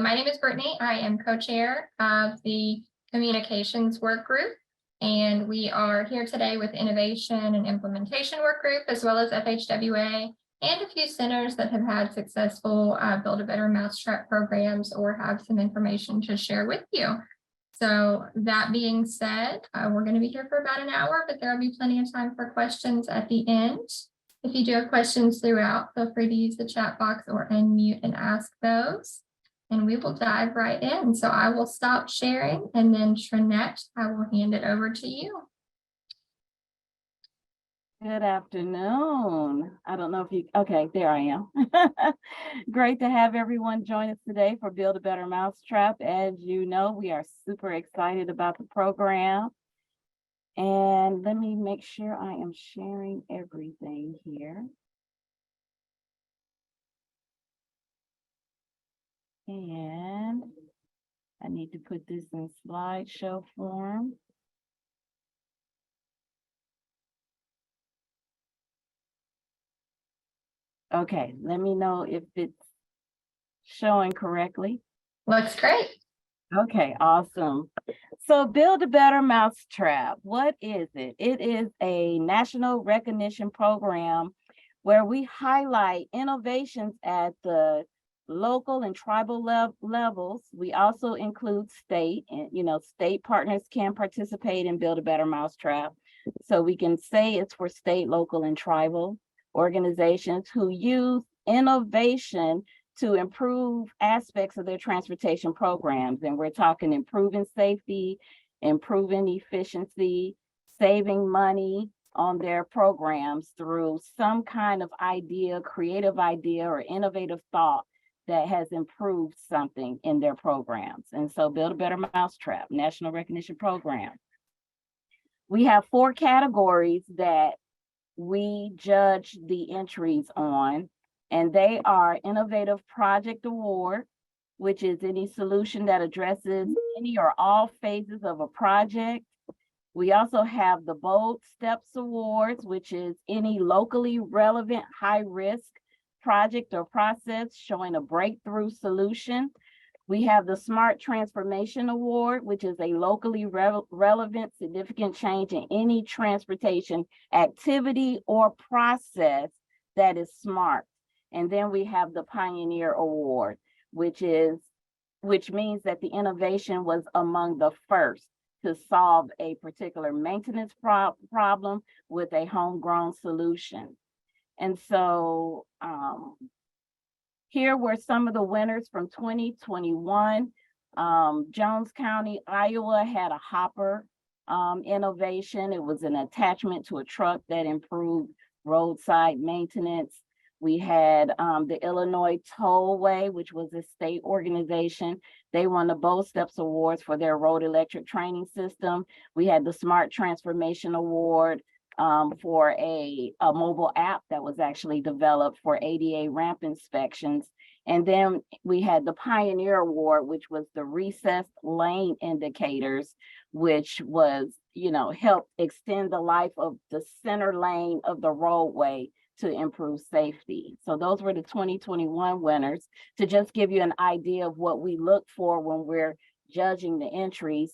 my name is Brittany. I am co-chair of the Communications Workgroup, and we are here today with Innovation and Implementation Workgroup, as well as FHWA, and a few centers that have had successful Build a Better Mousetrap programs or have some information to share with you. So that being said, we're going to be here for about an hour, but there will be plenty of time for questions at the end. If you do have questions throughout, feel free to use the chat box or unmute and ask those, and we will dive right in. So I will stop sharing, and then Trinette, I will hand it over to you. Good afternoon. I don't know if you, okay, there I am. Great to have everyone join us today for Build a Better Mousetrap. As you know, we are super excited about the program. And let me make sure I am sharing everything here. And I need to put this in slideshow form. Okay, let me know if it's showing correctly. Looks great. Okay, awesome. So Build a Better Mousetrap, what is it? It is a national recognition program where we highlight innovations at the local and tribal levels. We also include state, and state partners can participate in Build a Better Mousetrap. So we can say it's for state, local, and tribal organizations who use innovation to improve aspects of their transportation programs. And we're talking improving safety, improving efficiency, saving money on their programs through some kind of idea, creative idea, or innovative thought that has improved something in their programs. And so Build a Better Mousetrap, National Recognition Program. We have 4 categories that we judge the entries on, and they are Innovative Project Award, which is any solution that addresses any or all phases of a project. We also have the Bold Steps Awards, which is any locally relevant high-risk project or process showing a breakthrough solution. We have the Smart Transformation Award, which is a locally relevant, significant change in any transportation activity or process that is smart. And then we have the Pioneer Award, which means that the innovation was among the first to solve a particular maintenance problem with a homegrown solution. And so here were some of the winners from 2021. Jones County, Iowa had a hopper innovation. It was an attachment to a truck that improved roadside maintenance. We had the Illinois Tollway, which was a state organization. They won the Bold Steps Awards for their road electric training system. We had the Smart Transformation Award for a mobile app that was actually developed for ADA ramp inspections. And then we had the Pioneer Award, which was the recessed lane indicators, which was, helped extend the life of the center lane of the roadway to improve safety. So those were the 2021 winners, to just give you an idea of what we look for when we're judging the entries.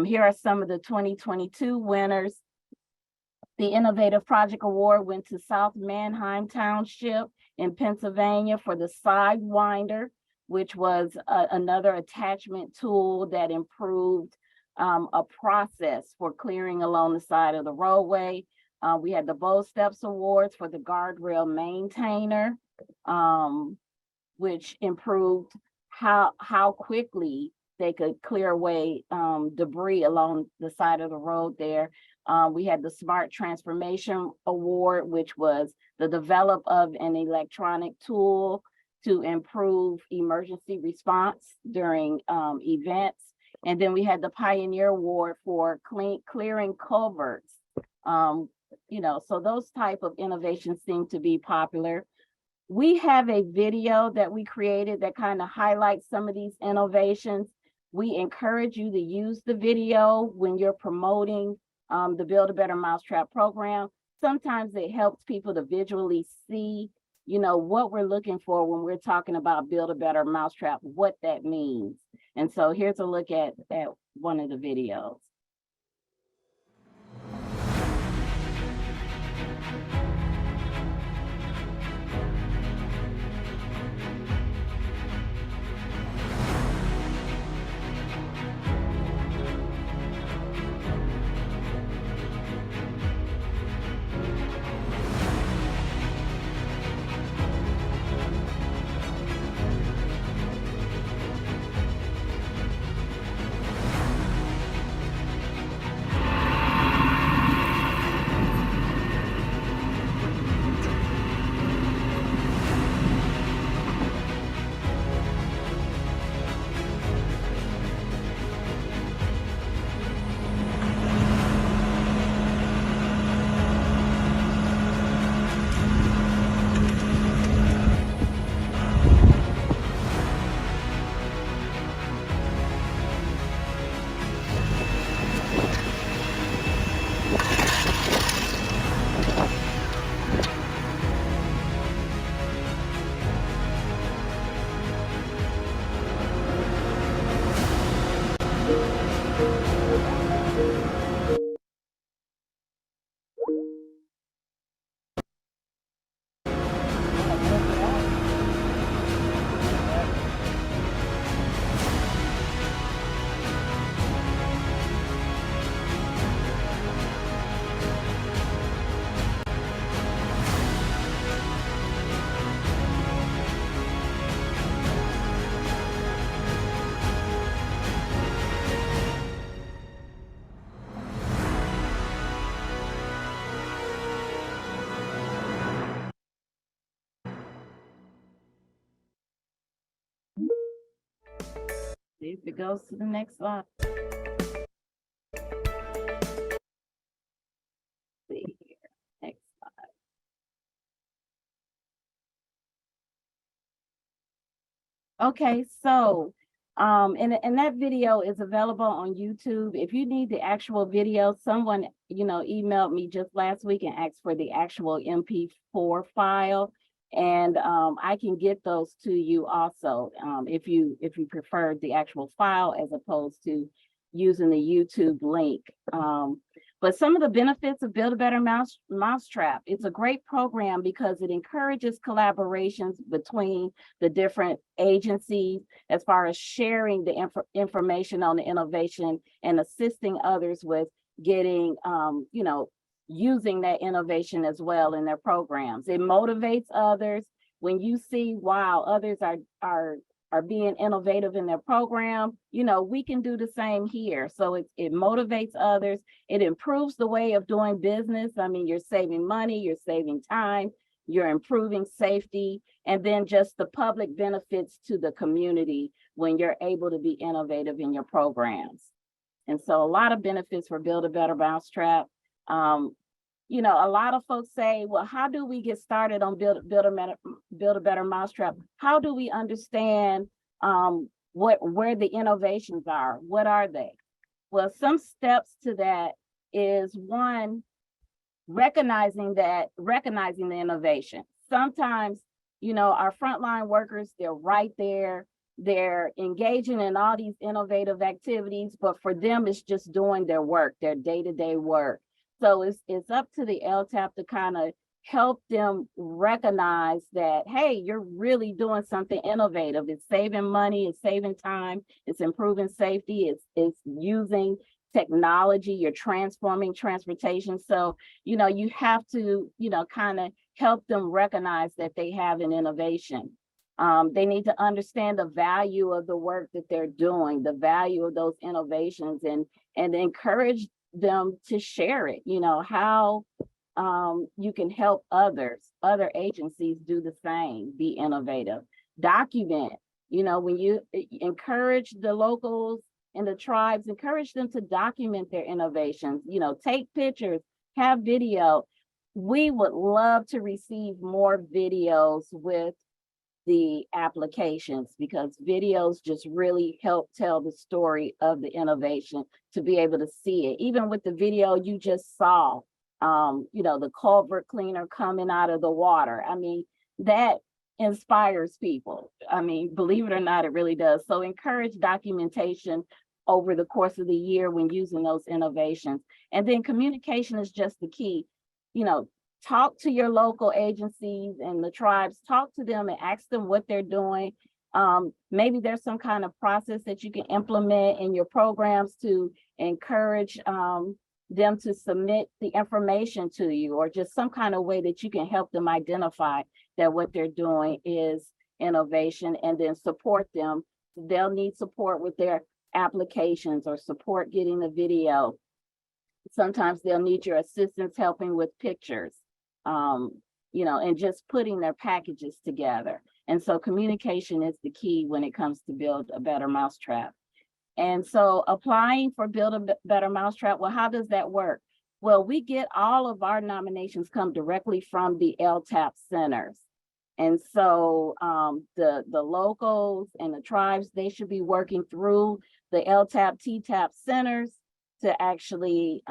Here are some of the 2022 winners. The Innovative Project Award went to South Manheim Township in Pennsylvania for the Sidewinder, which was another attachment tool that improved a process for clearing along the side of the roadway. We had the Bold Steps Awards for the Guardrail Maintainer, which improved how quickly they could clear away debris along the side of the road there. We had the Smart Transformation Award, which was the develop of an electronic tool to improve emergency response during events. And then we had the Pioneer Award for clearing culverts. So those type of innovations seem to be popular. We have a video that we created that kind of highlights some of these innovations. We encourage you to use the video when you're promoting the Build a Better Mousetrap program. Sometimes it helps people to visually see you know, what we're looking for when we're talking about build a better mousetrap, what that means. And so here's a look at one of the videos. See if it goes to the next slide. See here, next slide. Okay, so and that video is available on YouTube. If you need the actual video, someone, you know, emailed me just last week and asked for the actual MP4 file, and I can get those to you also, if you prefer the actual file as opposed to using the YouTube link. But some of the benefits of Build a Better Mousetrap, it's a great program because it encourages collaborations between the different agencies as far as sharing the information on the innovation and assisting others with getting, you know, using that innovation as well in their programs. It motivates others. When you see, wow, others are being innovative in their program, you know, we can do the same here. So it motivates others. It improves the way of doing business. I mean, you're saving money, you're saving time, you're improving safety, and then just the public benefits to the community when you're able to be innovative in your programs. And so a lot of benefits for Build a Better Mousetrap. You know, a lot of folks say, well, how do we get started on Build a Better Mousetrap? How do we understand where the innovations are? What are they? Well, some steps to that is, one, recognizing the innovation. Sometimes, you know, our frontline workers, they're right there. They're engaging in all these innovative activities, but for them, it's just doing their work, their day-to-day work. So it's up to the LTAP to kind of help them recognize that, hey, you're really doing something innovative. It's saving money, it's saving time, it's improving safety, it's using technology, you're transforming transportation. So, you know, you have to, you know, kind of help them recognize that they have an innovation. They need to understand the value of the work that they're doing, the value of those innovations, and encourage them to share it. You know, how you can help other agencies do the same, be innovative. Document, you know, when you encourage the locals and the tribes, encourage them to document their innovations, you know, take pictures, have video. We would love to receive more videos with the applications, because videos just really help tell the story of the innovation, to be able to see it. Even with the video you just saw, you know, the culvert cleaner coming out of the water. I mean, that inspires people. I mean, believe it or not, it really does. So encourage documentation over the course of the year when using those innovations. And then communication is just the key. Talk to your local agencies and the tribes, talk to them and ask them what they're doing. Maybe there's some kind of process that you can implement in your programs to encourage them to submit the information to you, or just some kind of way that you can help them identify that what they're doing is innovation, and then support them. They'll need support with their applications or support getting the video. Sometimes they'll need your assistance helping with pictures, and just putting their packages together. And so communication is the key when it comes to Build a Better Mousetrap. And so applying for Build a Better Mousetrap, well, how does that work? Well, we get all of our nominations come directly from the LTAP Centers. And so the locals and the tribes, they should be working through the LTAP, TTAP Centers to actually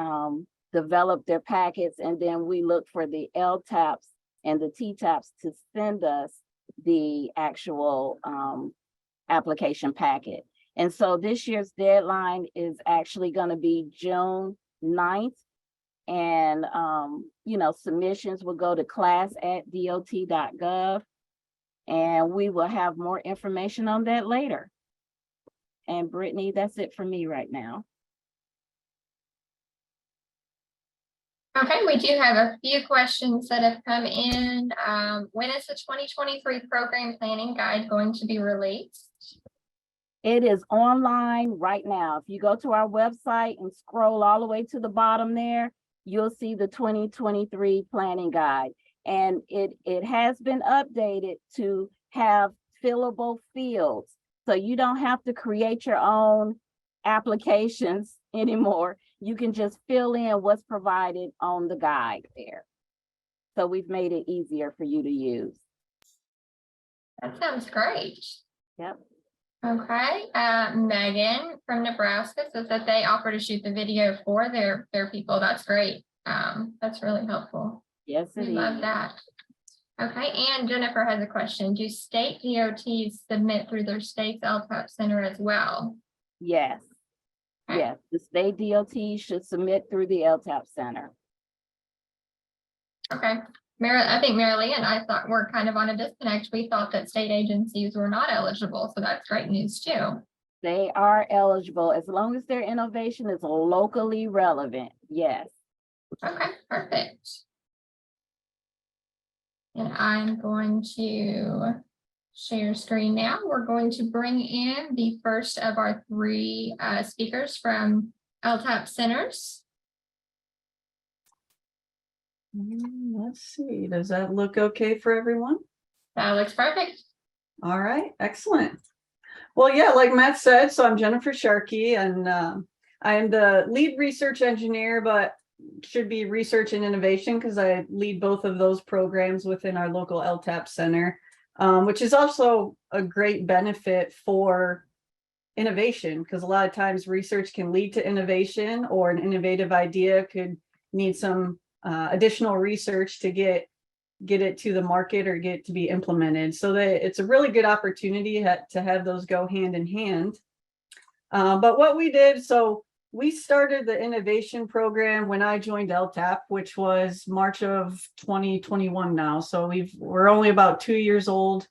develop their packets. And then we look for the LTAPs and the TTAPs to send us the actual application packet. And so this year's deadline is actually going to be June 9th. And, submissions will go to clas.dot.gov. And we will have more information on that later. And Brittany, that's it for me right now. Okay, we do have a few questions that have come in. When is the 2023 program planning guide going to be released? It is online right now. If you go to our website and scroll all the way to the bottom there, you'll see the 2023 planning guide. And it has been updated to have fillable fields. So you don't have to create your own applications anymore. You can just fill in what's provided on the guide there. So we've made it easier for you to use. That sounds great. Yep. Okay, Megan from Nebraska says that they offer to shoot the video for their people. That's great. That's really helpful. Yes, we love that. Okay, and Jennifer has a question. Do state DOTs submit through their state's LTAP center as well? Yes. Okay. Yes, the state DOT should submit through the LTAP center. Okay. I think Marilee and I thought we're kind of on a disconnect. We thought that state agencies were not eligible, so that's great news too. They are eligible as long as their innovation is locally relevant. Yes. Okay, perfect. And I'm going to share screen now. We're going to bring in the first of our three speakers from LTAP Centers. Let's see, does that look okay for everyone? That looks perfect. All right, excellent. Well, yeah, like Matt said, so I'm Jennifer Sharkey, and I am the lead research engineer, but should be research and innovation because I lead both of those programs within our local LTAP center, which is also a great benefit for innovation, because a lot of times research can lead to innovation, or an innovative idea could need some additional research to get it to the market or get it to be implemented. So that it's a really good opportunity to have those go hand in hand. But what we did, so we started the innovation program when I joined LTAP, which was March of 2021 now. So we're only about 2 years old,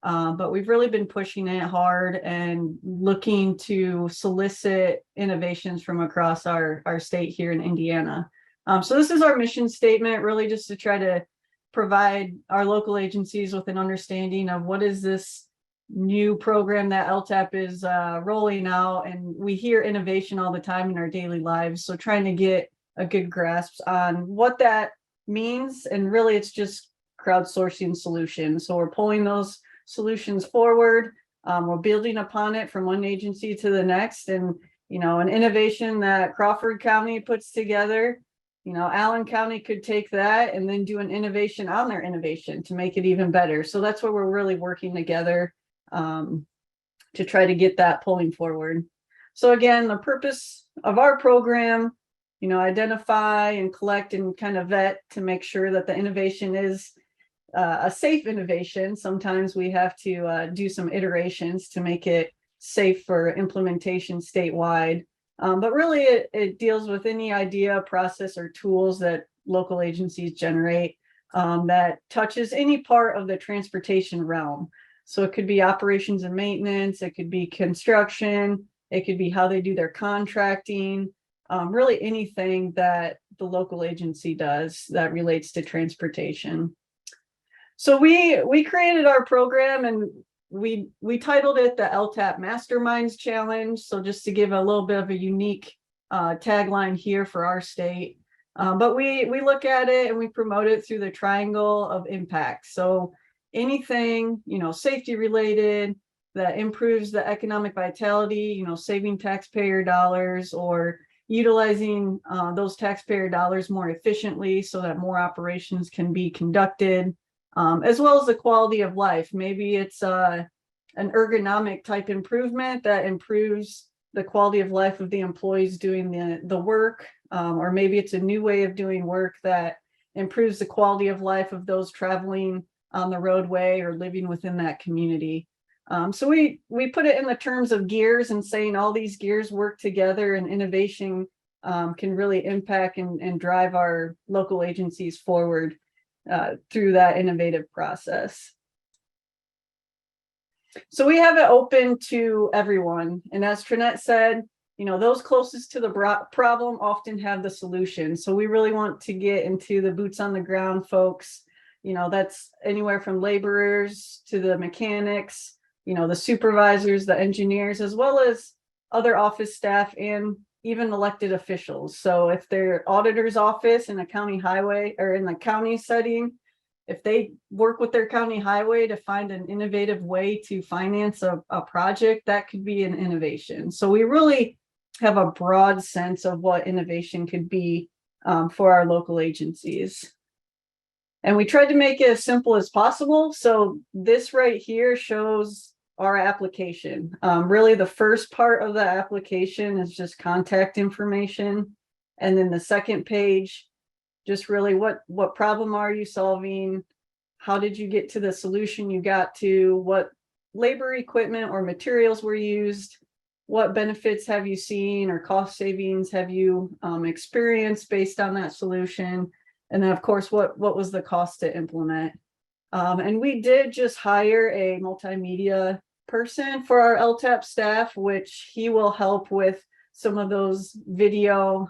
but we've really been pushing it hard and looking to solicit innovations from across our state here in Indiana. So this is our mission statement, really just to try to provide our local agencies with an understanding of what is this new program that LTAP is rolling out. And we hear innovation all the time in our daily lives. So trying to get a good grasp on what that means. And really, it's just crowdsourcing solutions. So we're pulling those solutions forward. We're building upon it from one agency to the next. And, an innovation that Crawford County puts together, Allen County could take that and then do an innovation on their innovation to make it even better. So that's where we're really working together to try to get that pulling forward. So again, the purpose of our program, identify and collect and kind of vet to make sure that the innovation is a safe innovation. Sometimes we have to do some iterations to make it safe for implementation statewide. But really it deals with any idea, process, or tools that local agencies generate that touches any part of the transportation realm. So it could be operations and maintenance, it could be construction, it could be how they do their contracting, really anything that the local agency does that relates to transportation. So we created our program and we titled it the LTAP Masterminds Challenge. So just to give a little bit of a unique tagline here for our state. But we look at it and we promote it through the triangle of impact. So anything, safety related that improves the economic vitality, saving taxpayer dollars or utilizing those taxpayer dollars more efficiently so that more operations can be conducted, as well as the quality of life. Maybe it's an ergonomic type improvement that improves the quality of life of the employees doing the work, or maybe it's a new way of doing work that improves the quality of life of those traveling on the roadway or living within that community. So we put it in the terms of gears and saying all these gears work together, and innovation can really impact and drive our local agencies forward through that innovative process. So we have it open to everyone. And as Trinette said, those closest to the problem often have the solution. So we really want to get into the boots on the ground folks. That's anywhere from laborers to the mechanics, the supervisors, the engineers, as well as other office staff and even elected officials. So if they're auditor's office in a county highway or in the county setting, if they work with their county highway to find an innovative way to finance a project, that could be an innovation. So we really have a broad sense of what innovation could be for our local agencies. And we tried to make it as simple as possible. So this right here shows our application. Really the first part of the application is just contact information. And then the second page, just really what problem are you solving? How did you get to the solution you got to? What labor, equipment, or materials were used? What benefits have you seen or cost savings have you experienced based on that solution? And then of course, what was the cost to implement? And we did just hire a multimedia person for our LTAP staff, which he will help with some of those video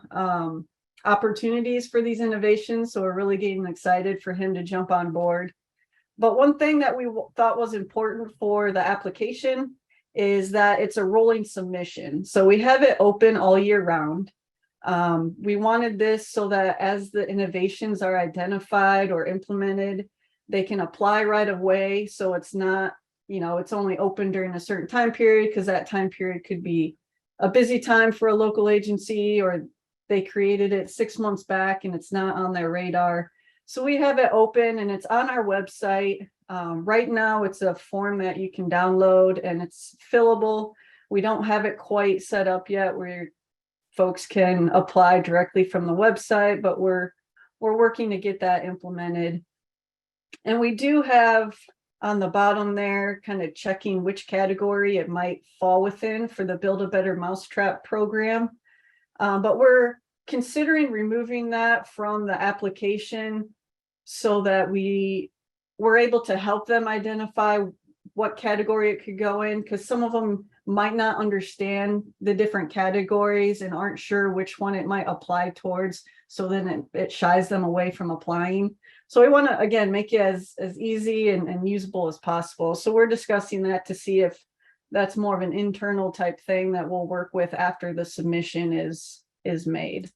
opportunities for these innovations. So we're really getting excited for him to jump on board. But one thing that we thought was important for the application is that it's a rolling submission. So we have it open all year round. We wanted this so that as the innovations are identified or implemented, they can apply right away. So it's not, it's only open during a certain time period, because that time period could be a busy time for a local agency, or they created it 6 months back and it's not on their radar. So we have it open and it's on our website. Right now it's a form that you can download and it's fillable. We don't have it quite set up yet where folks can apply directly from the website, but we're working to get that implemented. And we do have on the bottom there kind of checking which category it might fall within for the Build a Better Mousetrap program. But we're considering removing that from the application so that we're able to help them identify what category it could go in, because some of them might not understand the different categories and aren't sure which one it might apply towards. So then it shies them away from applying. So we want to, again, make it as easy and usable as possible. So we're discussing that to see if that's more of an internal type thing that we'll work with after the submission is made.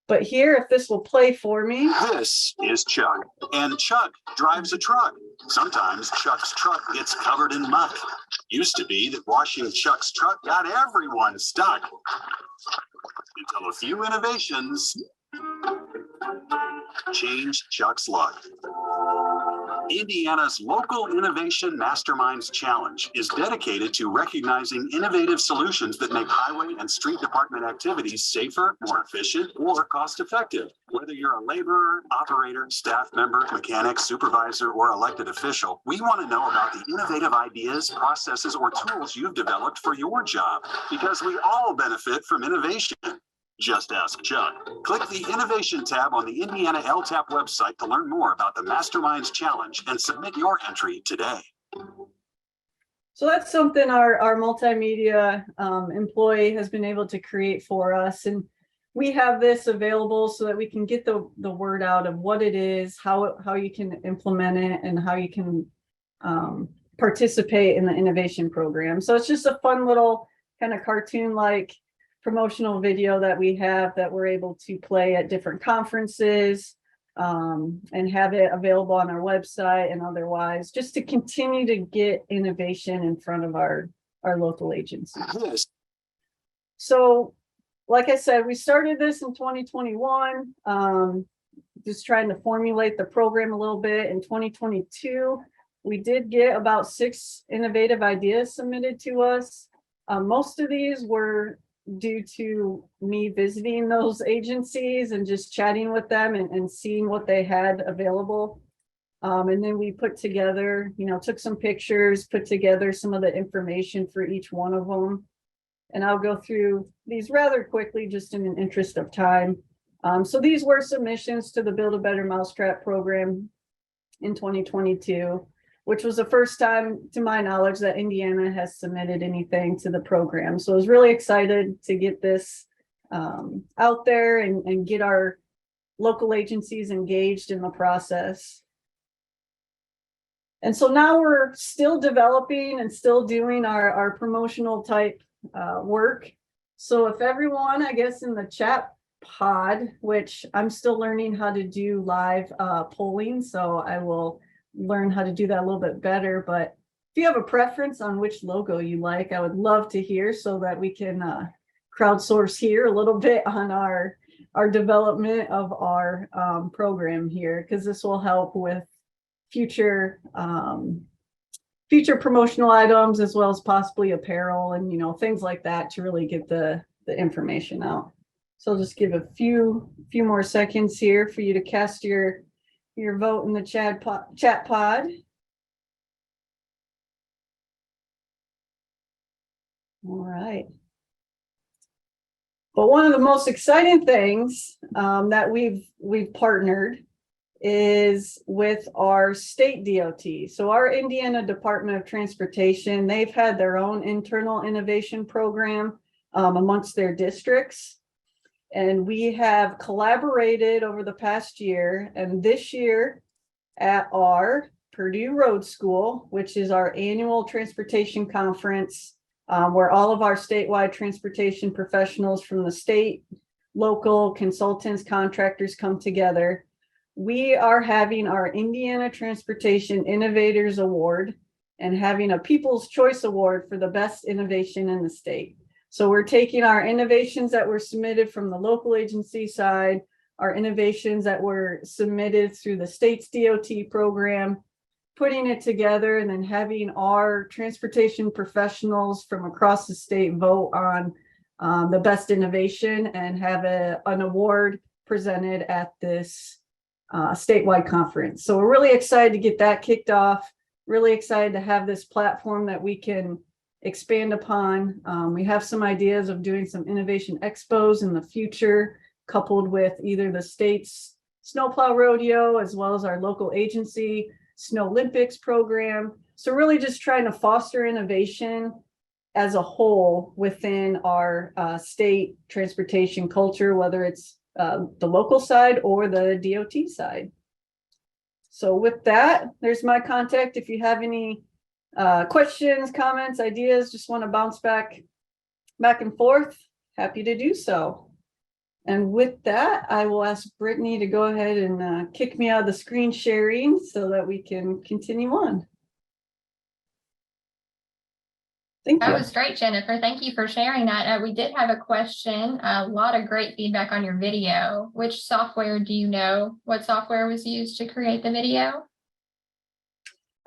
But here, if this will play for me. This is Chuck, and Chuck drives a truck. Sometimes Chuck's truck gets covered in muck. Used to be that washing Chuck's truck got everyone stuck. Until a few innovations changed Chuck's luck. Indiana's Local Innovation Masterminds Challenge is dedicated to recognizing innovative solutions that make highway and street department activities safer, more efficient, or cost-effective. Whether you're a laborer, operator, staff member, mechanic, supervisor, or elected official, we want to know about the innovative ideas, processes, or tools you've developed for your job, because we all benefit from innovation. Just ask Chuck. Click the Innovation tab on the Indiana LTAP website to learn more about the Masterminds Challenge and submit your entry today. So that's something our multimedia employee has been able to create for us. And we have this available so that we can get the word out of what it is, how you can implement it, and how you can participate in the innovation program. So it's just a fun little kind of cartoon-like promotional video that we have that we're able to play at different conferences and have it available on our website and otherwise, just to continue to get innovation in front of our local agencies. Yes. So, like I said, we started this in 2021, just trying to formulate the program a little bit. In 2022, we did get about 6 innovative ideas submitted to us. Most of these were due to me visiting those agencies and just chatting with them and seeing what they had available. And then we put together, took some pictures, put together some of the information for each one of them. And I'll go through these rather quickly, just in an interest of time. So these were submissions to the Build a Better Mousetrap program in 2022. Which was the first time, to my knowledge, that Indiana has submitted anything to the program. So I was really excited to get this out there and get our local agencies engaged in the process. And so now we're still developing and still doing our promotional type work. So if everyone, I guess, in the chat pod, which I'm still learning how to do live polling, so I will learn how to do that a little bit better. But if you have a preference on which logo you like, I would love to hear, so that we can crowdsource here a little bit on our development of our program here, because this will help with future promotional items, as well as possibly apparel and things like that, to really get the information out. So I'll just give a few more seconds here for you to cast your vote in the chat pod. All right. But one of the most exciting things that we've partnered is with our state DOT. So our Indiana Department of Transportation, they've had their own internal innovation program amongst their districts. And we have collaborated over the past year, and this year at our Purdue Road School, which is our annual transportation conference, where all of our statewide transportation professionals from the state, local consultants, contractors come together. We are having our Indiana Transportation Innovators Award and having a People's Choice Award for the best innovation in the state. So we're taking our innovations that were submitted from the local agency side, our innovations that were submitted through the state's DOT program, putting it together, and then having our transportation professionals from across the state vote on the best innovation and have an award presented at this statewide conference. So we're really excited to get that kicked off, really excited to have this platform that we can expand upon. We have some ideas of doing some innovation expos in the future, coupled with either the state's snowplow rodeo as well as our local agency Snow Olympics program. So really just trying to foster innovation as a whole within our state transportation culture, whether it's the local side or the DOT side. So with that, there's my contact. If you have any questions, comments, ideas, just want to bounce back and forth, happy to do so. And with that, I will ask Brittany to go ahead and kick me out of the screen sharing so that we can continue on. Thank you. That was great, Jennifer. Thank you for sharing that. We did have a question. A lot of great feedback on your video. Which software do you know? What software was used to create the video?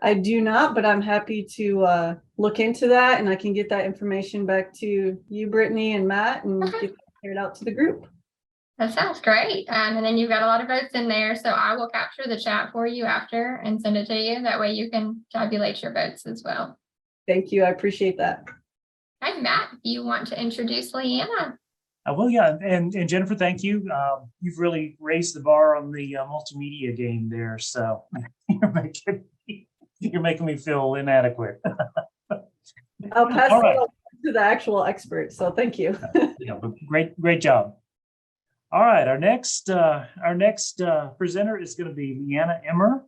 I do not, but I'm happy to look into that, and I can get that information back to you, Brittany and Matt, and get that shared out to the group. That sounds great. And then you've got a lot of votes in there. So I will capture the chat for you after and send it to you. That way you can tabulate your votes as well. Thank you. I appreciate that. Hi, Matt. Do you want to introduce Leanna? Well, yeah, and Jennifer, thank you. You've really raised the bar on the multimedia game there. So you're making me feel inadequate. I'll pass All it right. on to the actual expert. So thank you. Yeah, but great job. All right, our next presenter is going to be Leanna Emmer.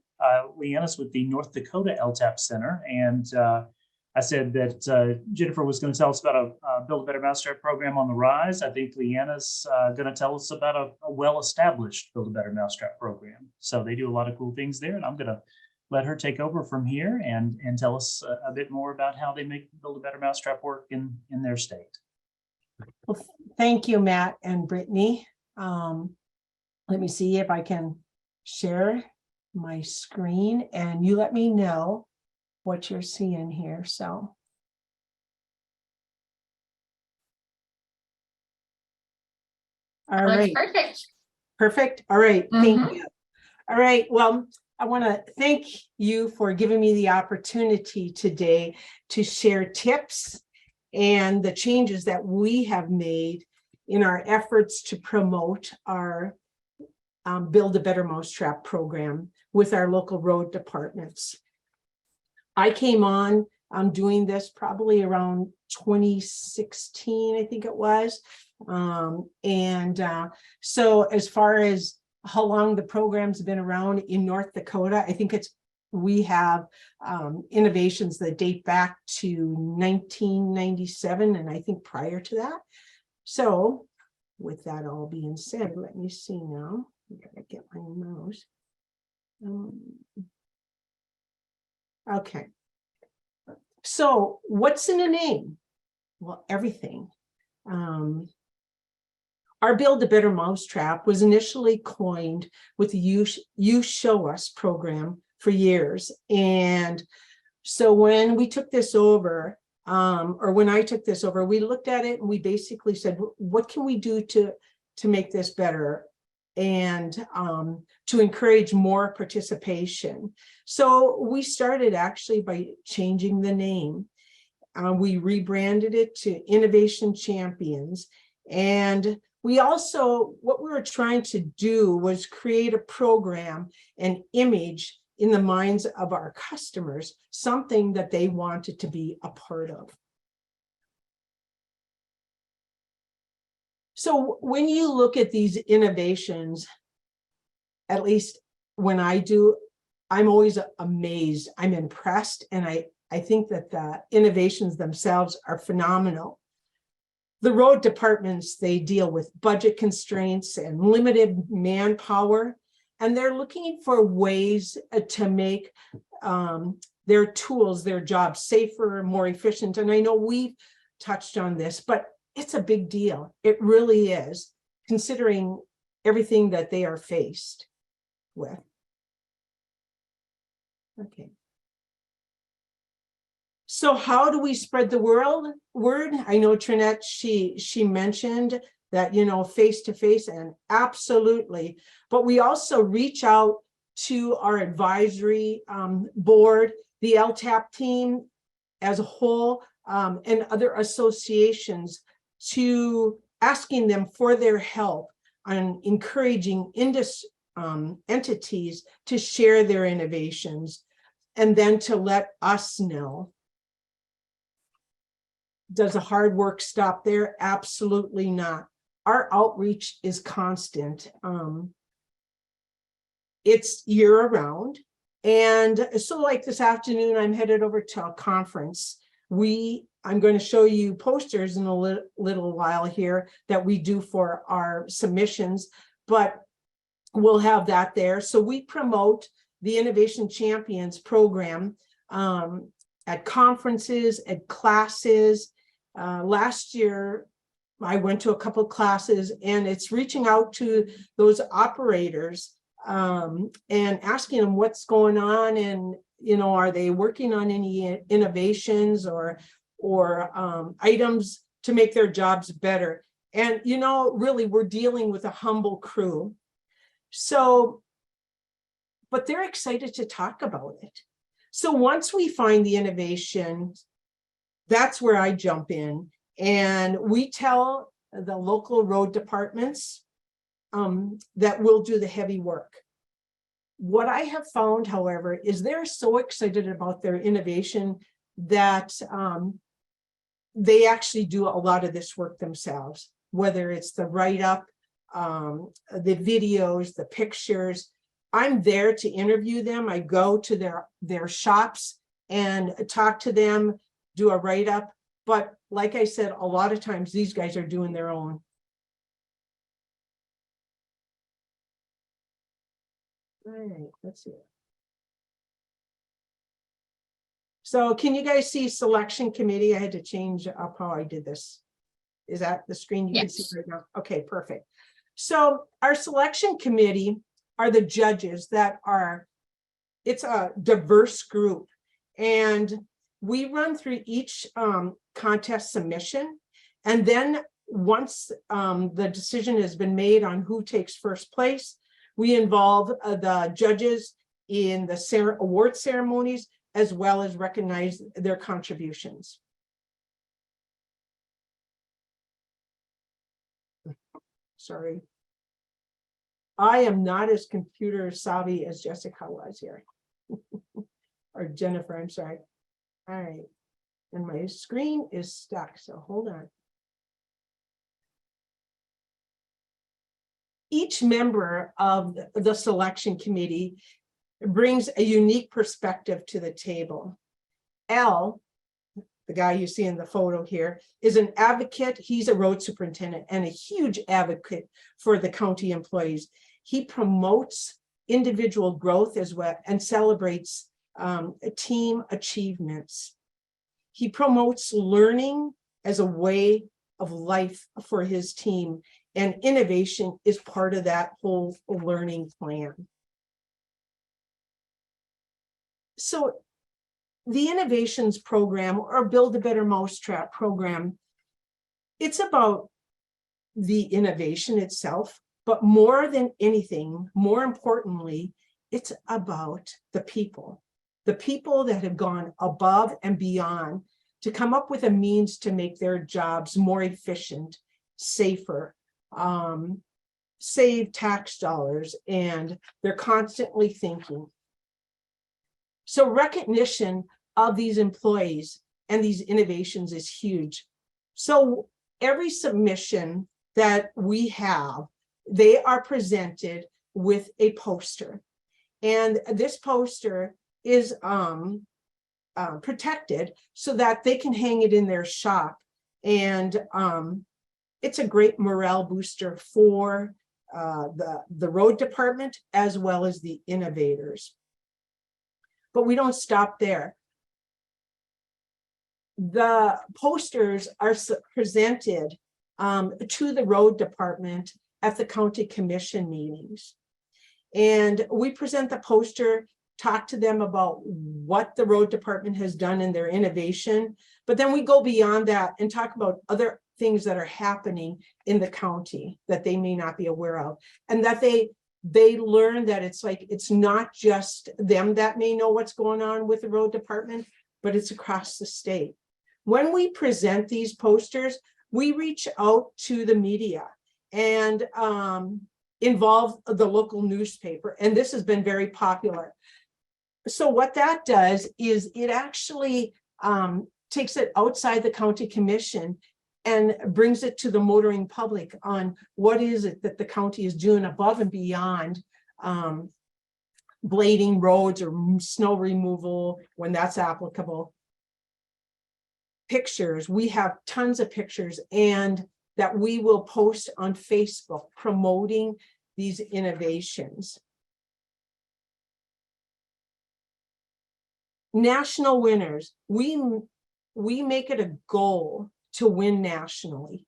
Leanna's with the North Dakota LTAP Center, and I said that Jennifer was going to tell us about a Build a Better Mousetrap program on the rise. I think Leanna's going to tell us about a well-established Build a Better Mousetrap program. So they do a lot of cool things there, and I'm going to let her take over from here and tell us a bit more about how they make Build a Better Mousetrap work in their state. Well, thank you, Matt and Brittany. Let me see if I can share my screen and you let me know what you're seeing here. So. All right. Perfect. Perfect. All right. Thank you. All right. Well, I want to thank you for giving me the opportunity today to share tips and the changes that we have made in our efforts to promote our Build a Better Mousetrap program with our local road departments. I came on doing this probably around 2016, I think it was. So as far as how long the program's been around in North Dakota, I think we have innovations that date back to 1997, and I think prior to that. So with that all being said, let me see now. I gotta get my mouse. Okay. So what's in a name? Well, everything. Our Build a Better Mousetrap was initially coined with the You Show Us program for years. And so when we took this over, or when I took this over, we looked at it and we basically said, what can we do to make this better and to encourage more participation? So we started actually by changing the name. We rebranded it to Innovation Champions. And we also, what we were trying to do was create a program, an image in the minds of our customers, something that they wanted to be a part of. So when you look at these innovations, at least when I do, I'm always amazed, I'm impressed, and I think that the innovations themselves are phenomenal. The road departments, they deal with budget constraints and limited manpower, and they're looking for ways to make their tools, their jobs safer, more efficient. And I know we've touched on this, but it's a big deal. It really is, considering everything that they are faced with. Okay. So how do we spread the word? I know Trinette, she mentioned that, you know, face-to-face, and absolutely, but we also reach out to our advisory board, the LTAP team as a whole, and other associations, to asking them for their help on encouraging entities to share their innovations, and then to let us know. Does the hard work stop there? Absolutely not. Our outreach is constant. It's year-round. And so like this afternoon, I'm headed over to a conference. I'm going to show you posters in a little while here that we do for our submissions, but we'll have that there. So we promote the Innovation Champions program at conferences, at classes. Last year, I went to a couple of classes, and it's reaching out to those operators and asking them what's going on, and are they working on any innovations or items to make their jobs better? And, really, we're dealing with a humble crew. So, but they're excited to talk about it. So once we find the innovation, that's where I jump in, and we tell the local road departments that we'll do the heavy work. What I have found, however, is they're so excited about their innovation that they actually do a lot of this work themselves, whether it's the write-up, the videos, the pictures. I'm there to interview them. I go to their shops and talk to them, do a write-up. But like I said, a lot of times these guys are doing their own. All right, let's see. So can you guys see selection committee? I had to change up how I did this. Is that the screen you can see Yes. right now? Okay, perfect. So our selection committee are the judges it's a diverse group. And we run through each contest submission. And then once the decision has been made on who takes first place, we involve the judges in the award ceremonies, as well as recognize their contributions. Sorry. I am not as computer savvy as Jessica was here. Or Jennifer, I'm sorry. All right. And my screen is stuck, so hold on. Each member of the selection committee brings a unique perspective to the table. Al, the guy you see in the photo here, is an advocate. He's a road superintendent and a huge advocate for the county employees. He promotes individual growth as well and celebrates team achievements. He promotes learning as a way of life for his team, and innovation is part of that whole learning plan. So the innovations program, or Build a Better Mousetrap program, it's about the innovation itself, but more than anything, more importantly, it's about the people that have gone above and beyond to come up with a means to make their jobs more efficient, safer, save tax dollars, and they're constantly thinking. So recognition of these employees and these innovations is huge. So every submission that we have, they are presented with a poster. And this poster is protected so that they can hang it in their shop. And it's a great morale booster for the road department as well as the innovators. But we don't stop there. The posters are presented to the road department at the county commission meetings. And we present the poster, talk to them about what the road department has done in their innovation, but then we go beyond that and talk about other things that are happening in the county that they may not be aware of, and that they learn that it's not just them that may know what's going on with the road department, but it's across the state. When we present these posters, we reach out to the media and involve the local newspaper, and this has been very popular. So what that does is it actually takes it outside the county commission and brings it to the motoring public on what is it that the county is doing above and beyond blading roads or snow removal when that's applicable. Pictures, we have tons of pictures, and that we will post on Facebook promoting these innovations. National winners, we make it a goal to win nationally.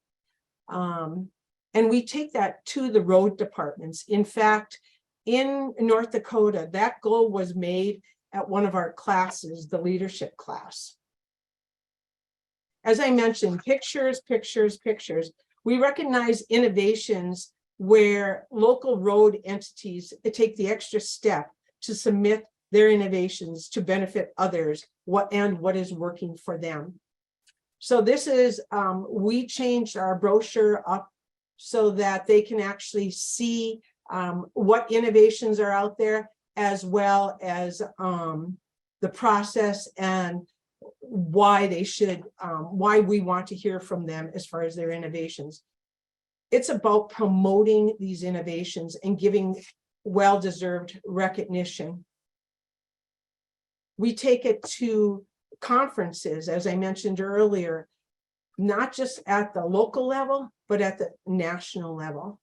And we take that to the road departments. In fact, in North Dakota, that goal was made at one of our classes, the leadership class. As I mentioned, pictures, pictures, pictures. We recognize innovations where local road entities take the extra step to submit their innovations to benefit others, what is working for them. So this is, we changed our brochure up so that they can actually see what innovations are out there, as well as the process and why they should, why we want to hear from them as far as their innovations. It's about promoting these innovations and giving well-deserved recognition. We take it to conferences, as I mentioned earlier, not just at the local level, but at the national level.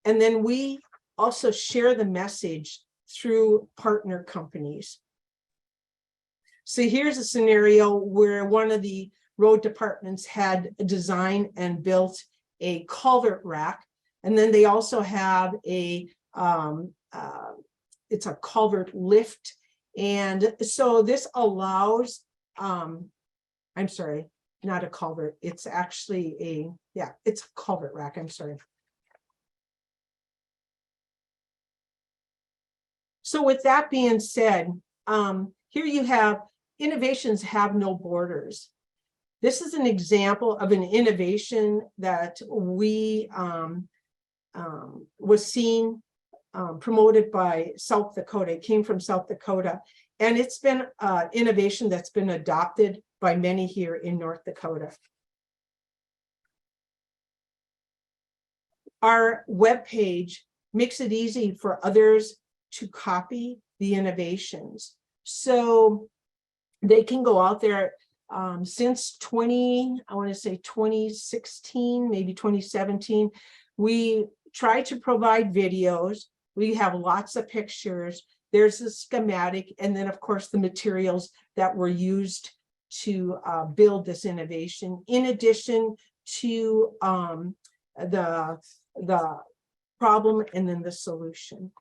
And then we also share the message through partner companies. So here's a scenario where one of the road departments had designed and built a culvert rack, and then they also have a it's a culvert lift. And so this allows, I'm sorry, not a culvert, it's actually it's a culvert rack, I'm sorry. So with that being said, here you have innovations have no borders. This is an example of an innovation that we was seen, promoted by South Dakota. It came from South Dakota, and it's been innovation that's been adopted by many here in North Dakota. Our webpage makes it easy for others to copy the innovations. So they can go out there. Since 2016, maybe 2017, we try to provide videos. We have lots of pictures. There's a schematic, and then of course the materials that were used to build this innovation, in addition to the problem and then the solution.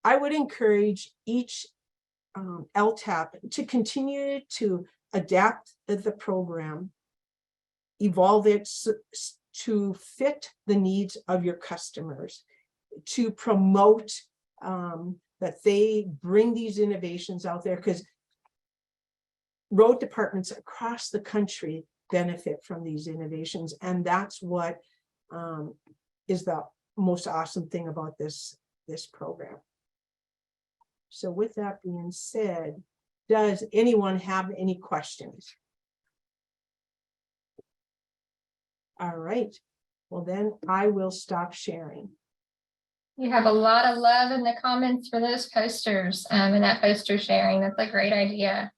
I would encourage each LTAP to continue to adapt the program, evolve it to fit the needs of your customers, to promote that they bring these innovations out there, because road departments across the country benefit from these innovations. And that's what is the most awesome thing about this program. So with that being said, does anyone have any questions? All right, well then I will stop sharing. You have a lot of love in the comments for those posters and that poster sharing. That's a great idea.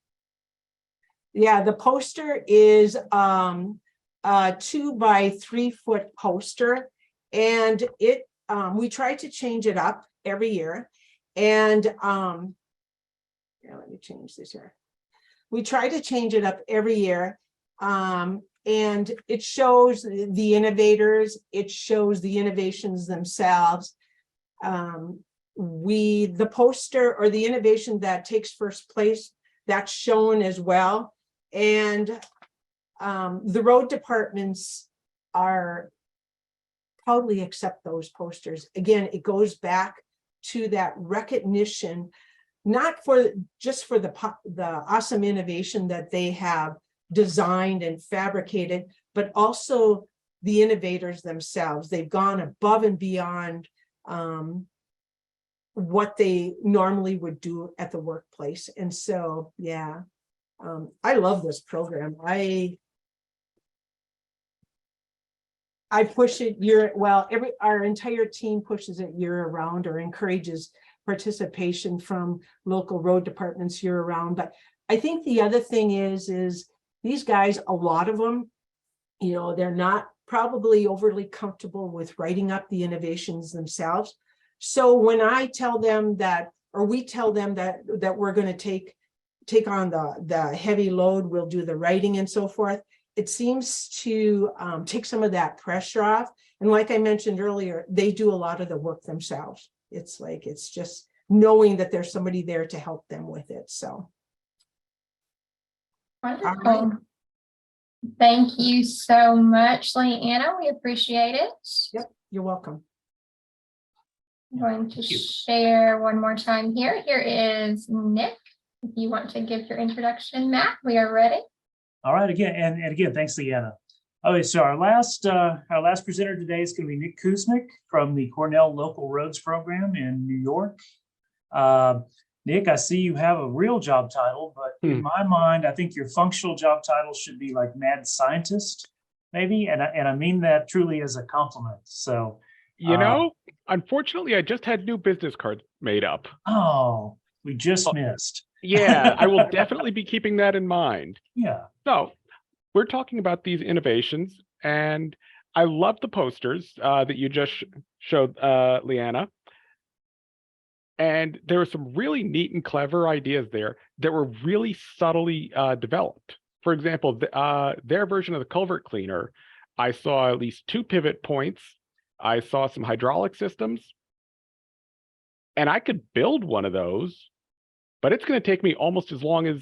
Yeah, the poster is a 2 by 3 foot poster, and it we try to change it up every year. And yeah, let me change this here. We try to change it up every year, and it shows the innovators, it shows the innovations themselves. The poster or the innovation that takes first place, that's shown as well. And the road departments are proudly accept those posters. Again, it goes back to that recognition, not just for the awesome innovation that they have designed and fabricated, but also the innovators themselves. They've gone above and beyond what they normally would do at the workplace. And so, yeah, I love this program. I push it our entire team pushes it year round, or encourages participation from local road departments year round. But I think the other thing is these guys, a lot of them, they're not probably overly comfortable with writing up the innovations themselves. So when I tell them that, or we tell them that we're going to take on the heavy load, we'll do the writing and so forth, it seems to take some of that pressure off. And like I mentioned earlier, they do a lot of the work themselves. It's like, it's just knowing that there's somebody there to help them with it. So. Wonderful. Thank you so much, Leanna. We appreciate it. Yep, you're welcome. I'm going to Thank you. share one more time here. Here is Nick. If you want to give your introduction, Matt, we are ready. All right, again, and again, thanks, Leanna. Okay, so our last presenter today is going to be Nick Kuznick from the Cornell Local Roads Program in New York. Nick, I see you have a real job title, but in my mind, I think your functional job title should be like mad scientist, maybe, and I mean that truly as a compliment. So, you know, unfortunately, I just had new business cards made up. Oh, we just missed. Yeah, I will definitely be keeping that in mind. Yeah. So we're talking about these innovations, and I love the posters that you just showed, Leanna. And there were some really neat and clever ideas there that were really subtly developed. For example, their version of the culvert cleaner, I saw at least 2 pivot points. I saw some hydraulic systems, and I could build one of those, but it's going to take me almost as long as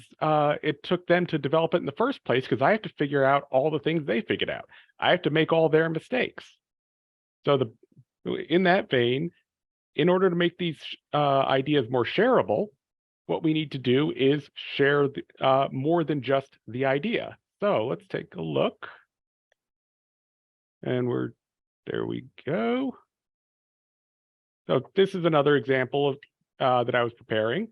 it took them to develop it in the first place, because I have to figure out all the things they figured out. I have to make all their mistakes. So in that vein, in order to make these ideas more shareable, what we need to do is share more than just the idea. So let's take a look. And there we go. So this is another example of that I was preparing.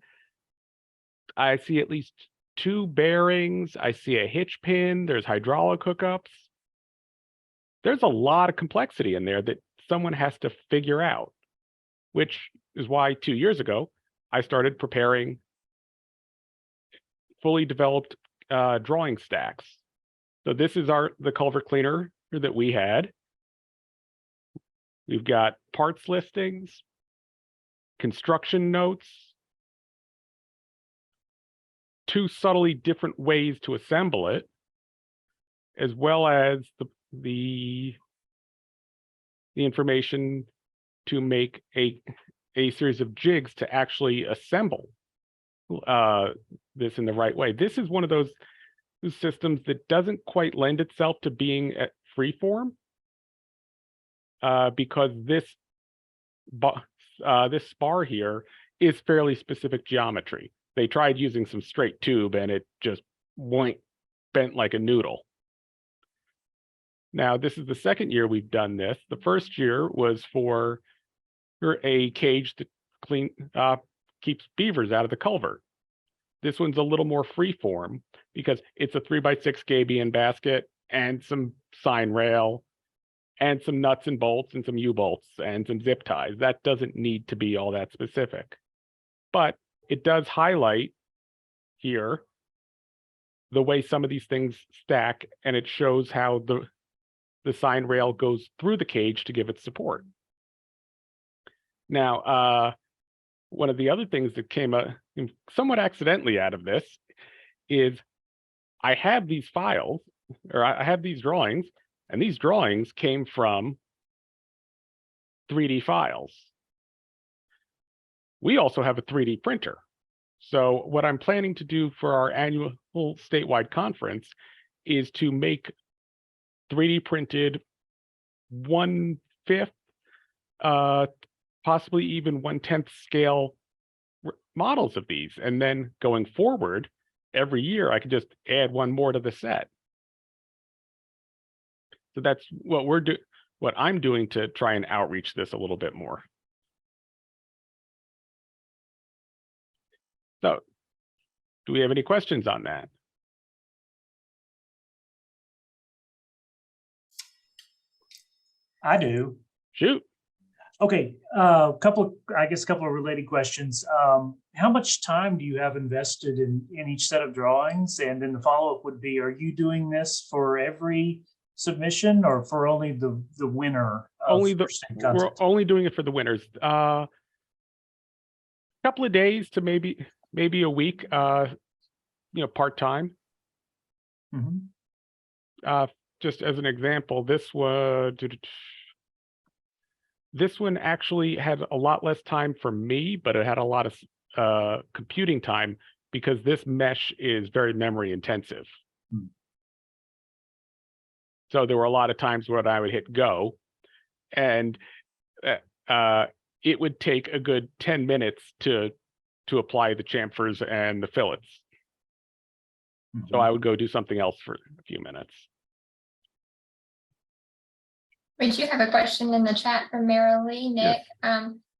I see at least 2 bearings. I see a hitch pin. There's hydraulic hookups. There's a lot of complexity in there that someone has to figure out, which is why 2 years ago, I started preparing fully developed drawing stacks. So this is the culvert cleaner that we had. We've got parts listings, construction notes, 2 subtly different ways to assemble it, as well as the information to make a series of jigs to actually assemble this in the right way. This is one of those systems that doesn't quite lend itself to being at free form, because this spar here is fairly specific geometry. They tried using some straight tube and it just bent like a noodle. Now, this is the second year we've done this. The first year was for a cage that keeps beavers out of the culvert. This one's a little more free form because it's a 3x6 gabion basket and some sign rail and some nuts and bolts and some U-bolts and some zip ties. That doesn't need to be all that specific, but it does highlight here the way some of these things stack, and it shows how the sign rail goes through the cage to give it support. Now, one of the other things that came somewhat accidentally out of this is I have these files, or I have these drawings, and these drawings came from 3D files. We also have a 3D printer. So what I'm planning to do for our annual statewide conference is to make 3D printed 1/5, possibly even 1/10 scale models of these. And then going forward, every year I could just add one more to the set. So that's what I'm doing to try and outreach this a little bit more. So, do we have any questions on that? I do. Shoot. Okay, a couple of related questions. How much time do you have invested in each set of drawings? And then the follow-up would be, are you doing this for every submission or for only the winner? We're only doing it for the winners. Couple of days to maybe a week, part-time. Mm-hmm. Just as an example, this was This one actually had a lot less time for me, but it had a lot of computing time because this mesh is very memory intensive. Hmm. So there were a lot of times when I would hit go, and it would take a good 10 minutes to apply the chamfers and the fillets. So I would go do something else for a few minutes. We do have a question in the chat from Marilee. Nick,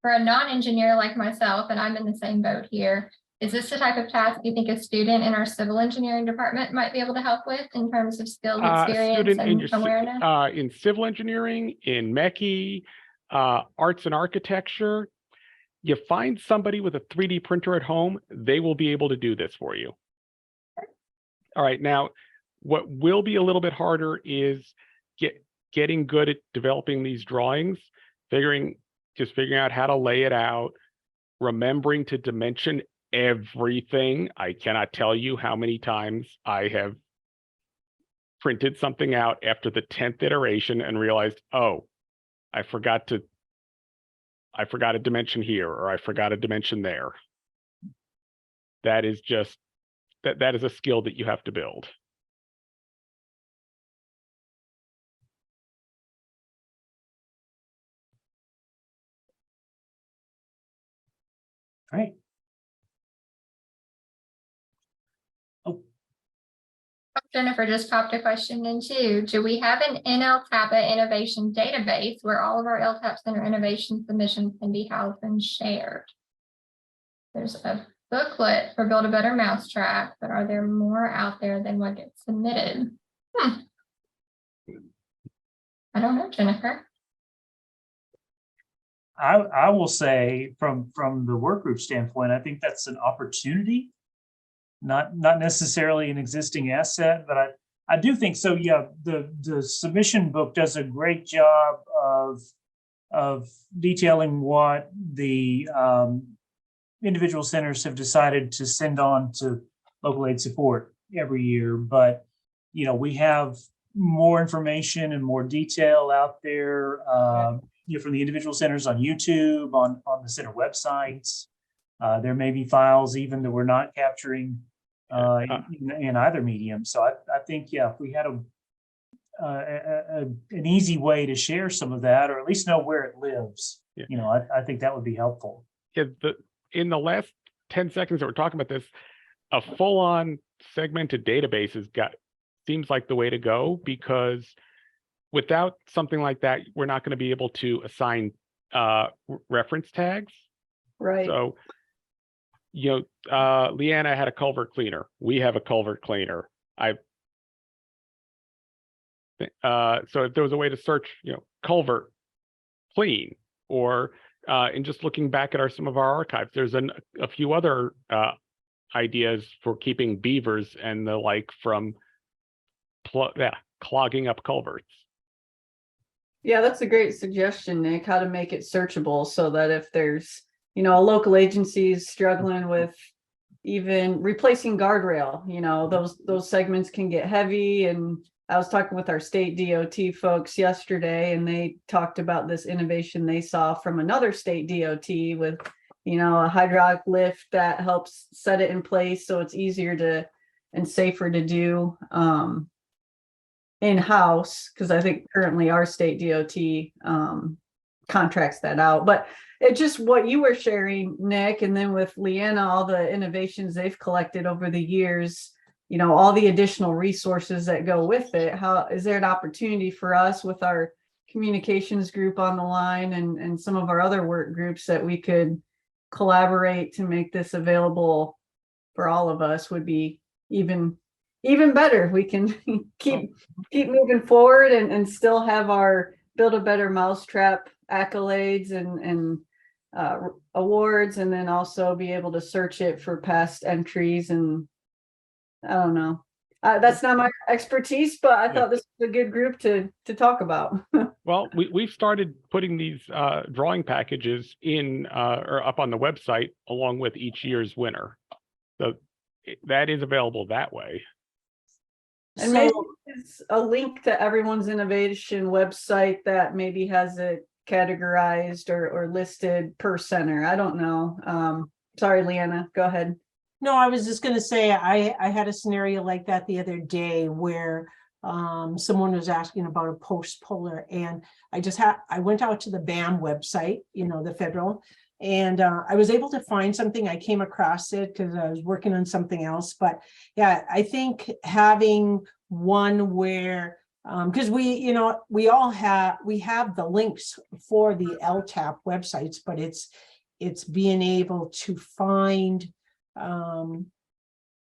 for a non-engineer like myself, and I'm in the same boat here, is this the type of task you think a student in our civil engineering department might be able to help with in terms of skills, experience, and awareness? In civil engineering, in Mechie, arts and architecture, you find somebody with a 3D printer at home, they will be able to do this for you. All right, now, what will be a little bit harder is getting good at developing these drawings, figuring out how to lay it out, remembering to dimension everything. I cannot tell you how many times I have printed something out after the 10th iteration and realized, oh, I forgot a dimension here, or I forgot a dimension there. That is just, that is a skill that you have to build. Right. Jennifer just popped a question in too. Do we have an NLTAPA innovation database where all of our LTAP Center innovation submissions can be housed and shared? There's a booklet for Build a Better Mousetrap, but are there more out there than what gets submitted? I don't know, Jennifer. I will say from the work group standpoint, I think that's an opportunity, not necessarily an existing asset, but I do think so. Yeah, the submission book does a great job of detailing what the individual centers have decided to send on to local aid support every year. But we have more information and more detail out there. From the individual centers on YouTube, on the center websites. There may be files even that we're not capturing in either medium. So I think, if we had an easy way to share some of that, or at least know where it lives, I think that would be helpful. Yeah, in the last 10 seconds that we're talking about this, a full-on segmented database seems like the way to go, because without something like that, we're not going to be able to assign reference tags. Right. So, Leanna had a culvert cleaner. We have a culvert cleaner. So if there was a way to search, culvert clean, or in just looking back at some of our archives, there's a few other ideas for keeping beavers and the like from clogging up culverts. Yeah, that's a great suggestion, Nick, how to make it searchable so that if there's, a local agency is struggling with even replacing guardrail, those segments can get heavy. And I was talking with our state DOT folks yesterday, and they talked about this innovation they saw from another state DOT with, a hydraulic lift that helps set it in place so it's easier and safer to do in-house, because I think currently our state DOT contracts that out. But it's just what you were sharing, Nick, and then with Leanna, all the innovations they've collected over the years, all the additional resources that go with it. How is there an opportunity for us with our communications group on the line and some of our other work groups that we could collaborate to make this available for all of us? Would be even better. We can keep moving forward and still have our Build a Better Mousetrap accolades and awards, and then also be able to search it for past entries. And I don't know, that's not my expertise, but I thought this was a good group to talk about. Well, we've started putting these drawing packages in or up on the website along with each year's winner, so that is available that way. And So, maybe it's a link to everyone's innovation website that maybe has a categorized or listed per center. I don't know. Sorry, Leanna, go ahead. No, I was just gonna say, I had a scenario like that the other day where someone was asking about a post puller, and I went out to the BAM website, the federal, and I was able to find something. I came across it because I was working on something else, but yeah, I think having one where because we have the links for the LTAP websites, but it's being able to find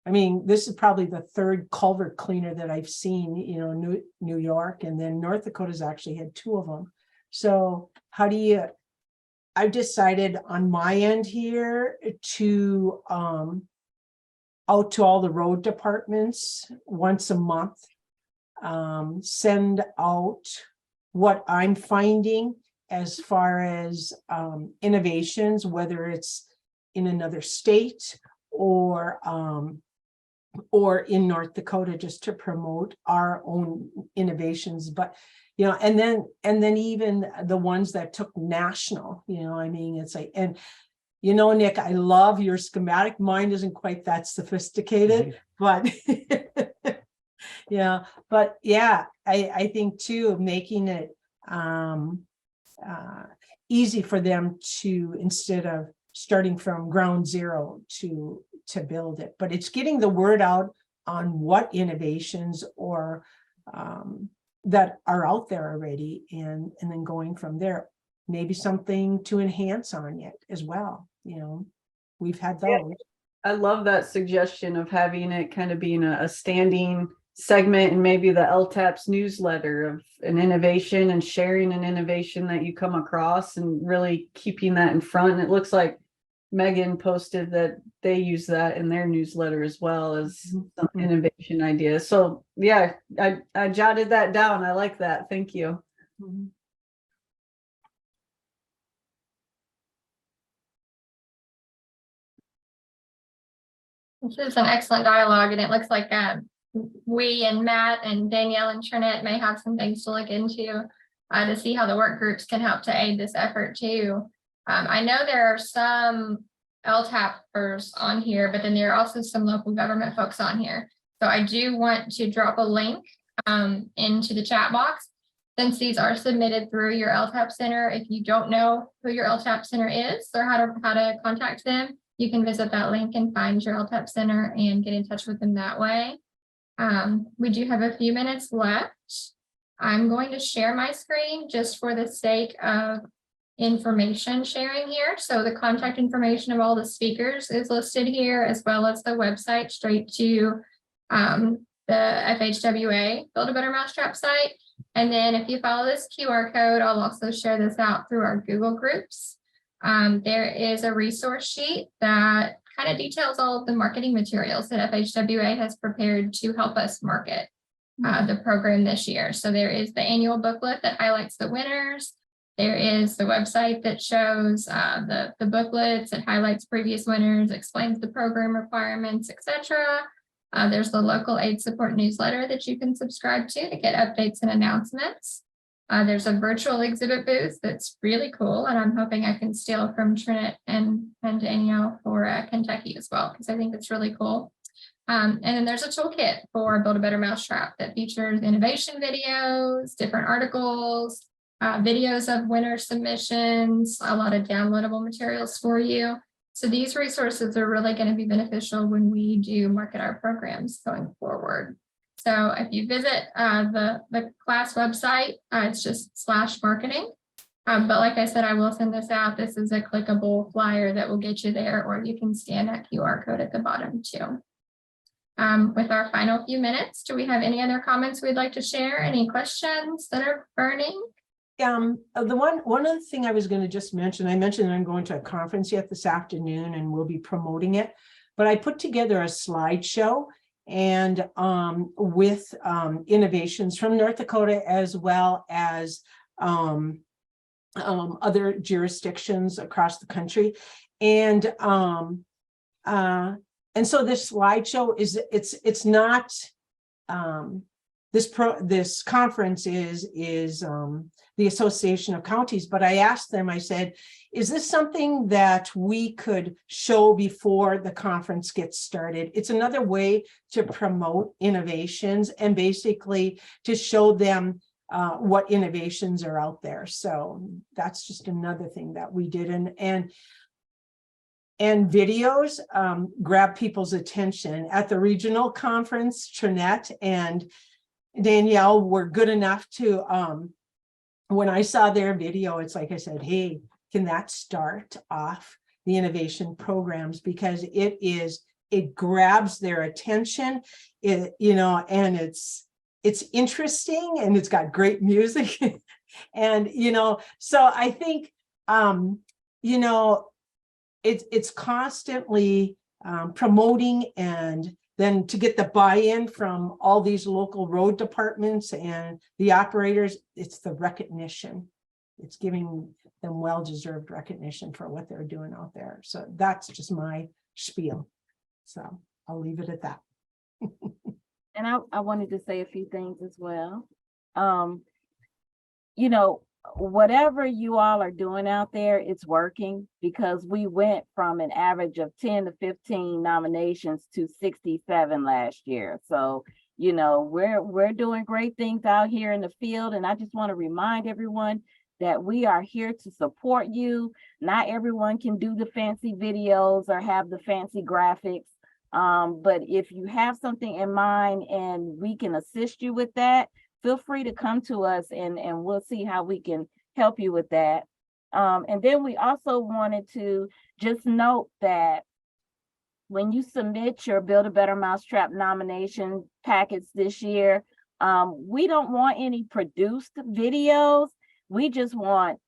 I mean, this is probably the third culvert cleaner that I've seen, New York, and then North Dakota's actually had 2 of them. So I've decided on my end here to out to all the road departments once a month, send out what I'm finding as far as innovations, whether it's in another state or in North Dakota, just to promote our own innovations. But and then even the ones that took national, I mean, it's like, and Nick, I love your schematic. Mine isn't quite that sophisticated, but I think too, making it easy for them to, instead of starting from ground zero, to build it. But it's getting the word out on what innovations or that are out there already, and then going from there, maybe something to enhance on it as well. We've had those. Yeah, I love that suggestion of having it kind of being a standing segment, and maybe the LTAP's newsletter of an innovation and sharing an innovation that you come across and really keeping that in front. And it looks like Megan posted that they use that in their newsletter as well as some innovation ideas. So yeah, I jotted that down. I like that. Thank you. This is an excellent dialogue, and it looks like we and Matt and Danielle and Trinette may have some things to look into to see how the work groups can help to aid this effort too. I know there are some LTAPers on here, but then there are also some local government folks on here. So I do want to drop a link into the chat box. Since these are submitted through your LTAP center, if you don't know who your LTAP center is or how to contact them, you can visit that link and find your LTAP center and get in touch with them that way. We do have a few minutes left. I'm going to share my screen just for the sake of information sharing here. So the contact information of all the speakers is listed here, as well as the website straight to the FHWA Build a Better Mousetrap site. And then if you follow this QR code, I'll also share this out through our Google groups. There is a resource sheet that kind of details all of the marketing materials that FHWA has prepared to help us market the program this year. So there is the annual booklet that highlights the winners. There is the website that shows the booklets. It highlights previous winners, explains the program requirements, etc. There's the local aid support newsletter that you can subscribe to get updates and announcements. There's a virtual exhibit booth that's really cool, and I'm hoping I can steal from Trinette and Danielle for Kentucky as well, because I think it's really cool. And then there's a toolkit for Build a Better Mousetrap that features innovation videos, different articles, videos of winner submissions, a lot of downloadable materials for you. So these resources are really going to be beneficial when we do market our programs going forward. So if you visit the class website, it's just /marketing. But like I said, I will send this out. This is a clickable flyer that will get you there, or you can scan that QR code at the bottom too. With our final few minutes, do we have any other comments we'd like to share? Any questions that are burning? One other thing I was going to just mention, I mentioned I'm going to a conference yet this afternoon and we'll be promoting it, but I put together a slideshow and with innovations from North Dakota as well as other jurisdictions across the country. And so this slideshow is, it's not this conference is the Association of Counties, but I asked them, I said, is this something that we could show before the conference gets started? It's another way to promote innovations and basically to show them what innovations are out there. So that's just another thing that we did. And videos grab people's attention. At the regional conference, Trinette and Danielle were good enough to, when I saw their video, it's like I said, hey, can that start off the innovation programs? Because it grabs their attention, and it's interesting and it's got great music. And, so I think, it's constantly promoting, and then to get the buy-in from all these local road departments and the operators, it's the recognition. It's giving them well-deserved recognition for what they're doing out there. So that's just my spiel. So I'll leave it at that. And I wanted to say a few things as well. Whatever you all are doing out there, it's working, because we went from an average of 10 to 15 nominations to 67 last year. So, we're doing great things out here in the field. And I just want to remind everyone that we are here to support you. Not everyone can do the fancy videos or have the fancy graphics. But if you have something in mind and we can assist you with that, feel free to come to us and we'll see how we can help you with that. And then we also wanted to just note that when you submit your Build a Better Mousetrap nomination packets this year, we don't want any produced videos. We just want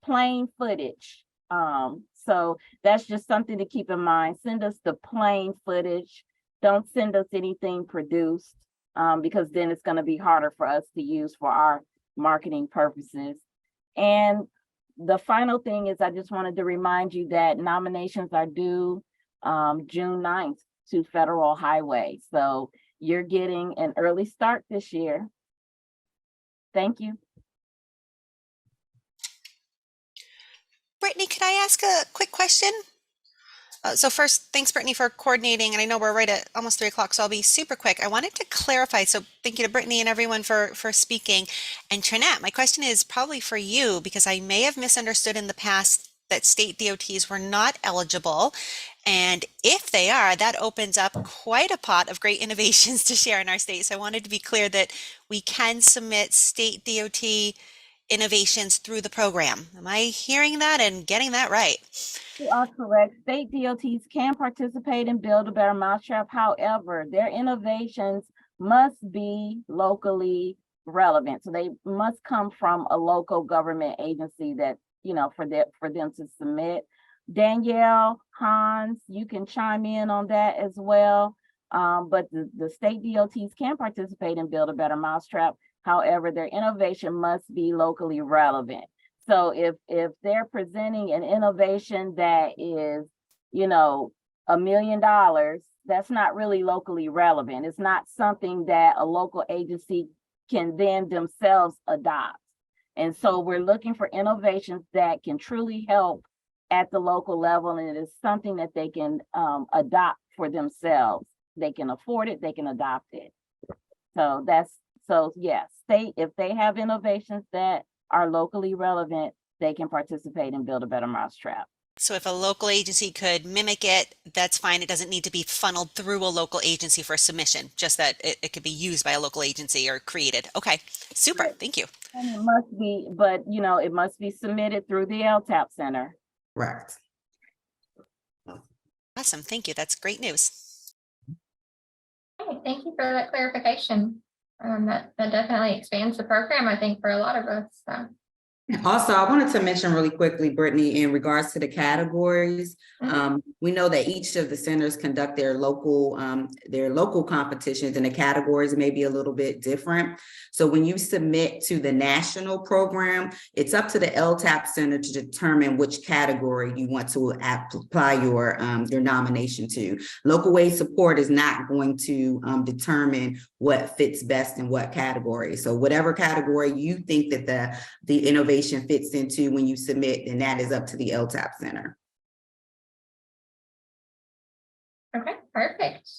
plain footage. So that's just something to keep in mind. Send us the plain footage. Don't send us anything produced. Because then it's going to be harder for us to use for our marketing purposes. And the final thing is, I just wanted to remind you that nominations are due June 9th to Federal Highway. So you're getting an early start this year. Thank you. Brittany, could I ask a quick question? So first, thanks, Brittany, for coordinating. And I know we're right at almost 3 o'clock, so I'll be super quick. I wanted to clarify. So thank you to Brittany and everyone for speaking. And Trinette, my question is probably for you, because I may have misunderstood in the past that state DOTs were not eligible. And if they are, that opens up quite a pot of great innovations to share in our state. So I wanted to be clear that we can submit state DOT innovations through the program. Am I hearing that and getting that right? You are correct. State DOTs can participate in Build a Better Mousetrap. However, their innovations must be locally relevant. So they must come from a local government agency that, for them to submit. Danielle, Hans, you can chime in on that as well. But the state DOTs can participate in Build a Better Mousetrap. However, their innovation must be locally relevant. So if they're presenting an innovation that is, $1 million, that's not really locally relevant. It's not something that a local agency can then themselves adopt. And so we're looking for innovations that can truly help at the local level, and it is something that they can adopt for themselves. They can afford it, they can adopt it. So yes, if they have innovations that are locally relevant, they can participate in Build a Better Mousetrap. So if a local agency could mimic it, that's fine. It doesn't need to be funneled through a local agency for submission, just that it could be used by a local agency or created. Okay, super. Right. Thank you. And it must be, but it must be submitted through the LTAP Center. Correct. Awesome. Thank you. That's great news. Okay, thank you for that clarification. That definitely expands the program, I think, for a lot of us. So Also, I wanted to mention really quickly, Brittany, in regards to the categories. Mhm. We know that each of the centers conduct their local competitions, and the categories may be a little bit different. So when you submit to the national program, it's up to the LTAP Center to determine which category you want to apply your nomination to. Local aid support is not going to determine what fits best in what category. So whatever category you think that the innovation fits into when you submit, then that is up to the LTAP Center. Okay, perfect.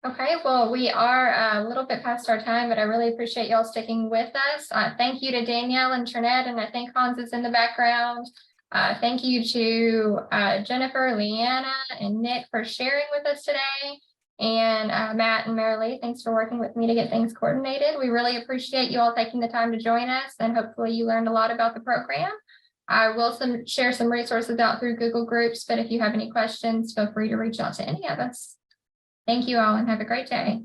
Okay, well, we are a little bit past our time, but I really appreciate y'all sticking with us. Thank you to Danielle and Trinette, and I think Hans is in the background. Thank you to Jennifer, Leanna, and Nick for sharing with us today. And Matt and Marilee, thanks for working with me to get things coordinated. We really appreciate you all taking the time to join us, and hopefully you learned a lot about the program. I will share some resources out through Google Groups, but if you have any questions, feel free to reach out to any of us. Thank you all and have a great day.